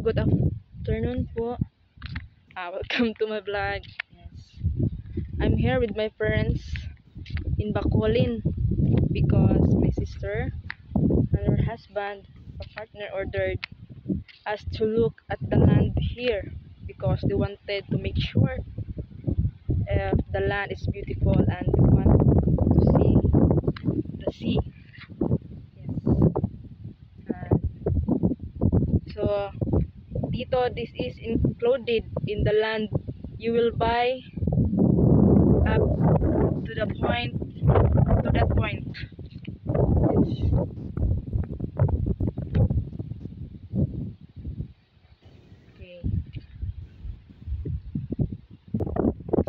Good afternoon po. Welcome to my vlog. Yes. I'm here with my friends in Bacolin because my sister and her husband, a partner, ordered us to look at the land here because they wanted to make sure if the land is beautiful and they want to see the sea. Yes. So dito, this is included in the land you will buy up to the point, to that point. Yes. Okay.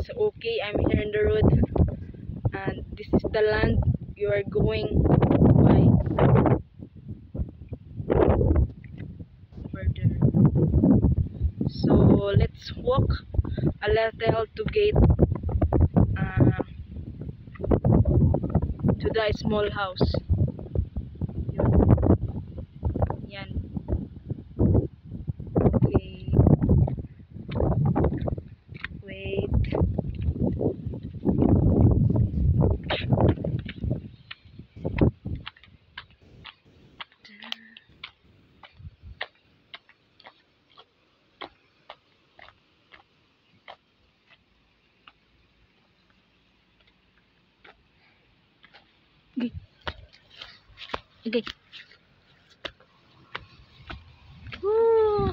So okay, I'm here in the road and this is the land you are going to buy further. So let's walk a little to get uh, to the small house. Yan. Okay. Wait. Okay. Okay. Woo.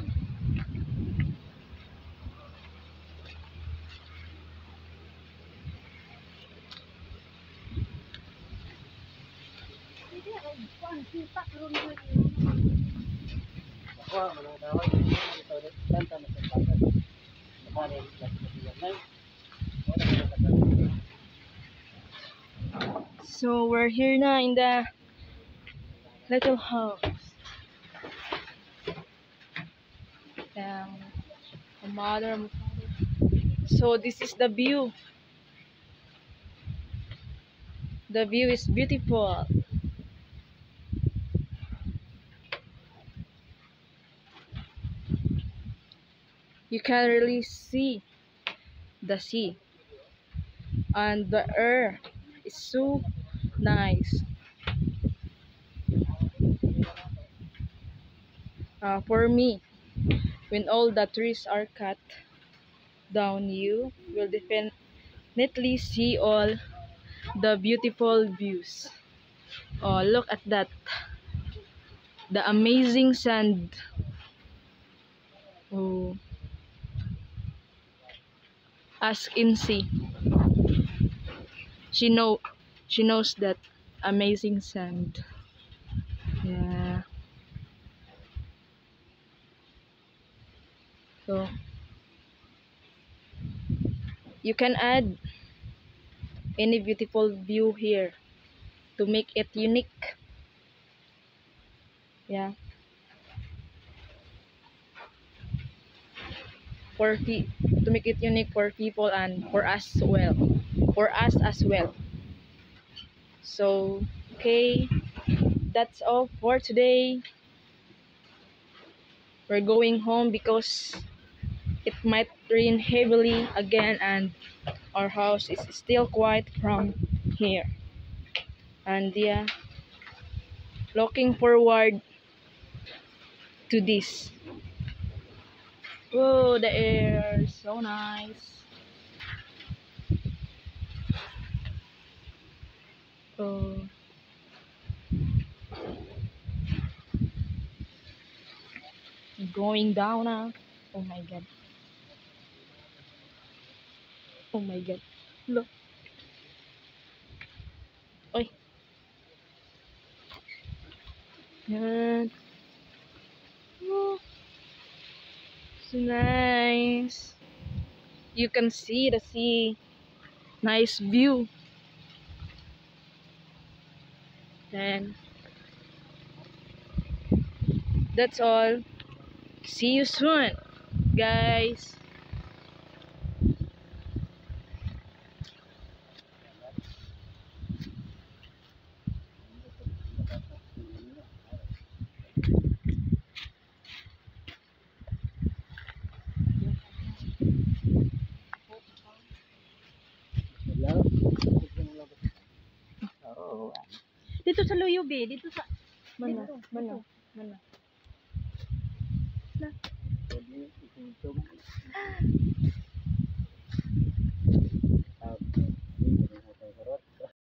So we're here now in the little house. A mother. So this is the view. The view is beautiful. You can really see the sea, and the air is so nice. For me, when all the trees are cut down, you will definitely see all the beautiful views. Oh, look at that. The amazing sand. Oh, as in sea. She know she knows that amazing sand. Yeah. So you can add any beautiful view here to make it unique. Yeah. To make it unique for people and for us well. For us as well. So okay, that's all for today. We're going home because it might rain heavily again and our house is still quiet from here. And yeah, looking forward to this. Whoa, the air is so nice. Oh, going down now. Oh my god. Oh my god. Look. Oy. Yan. Oh, so nice. You can see the sea. Nice view. Then that's all. See you soon, guys. Dito sa Luyubi, dito sa... Mana? Dito, Mana? dito. Mana?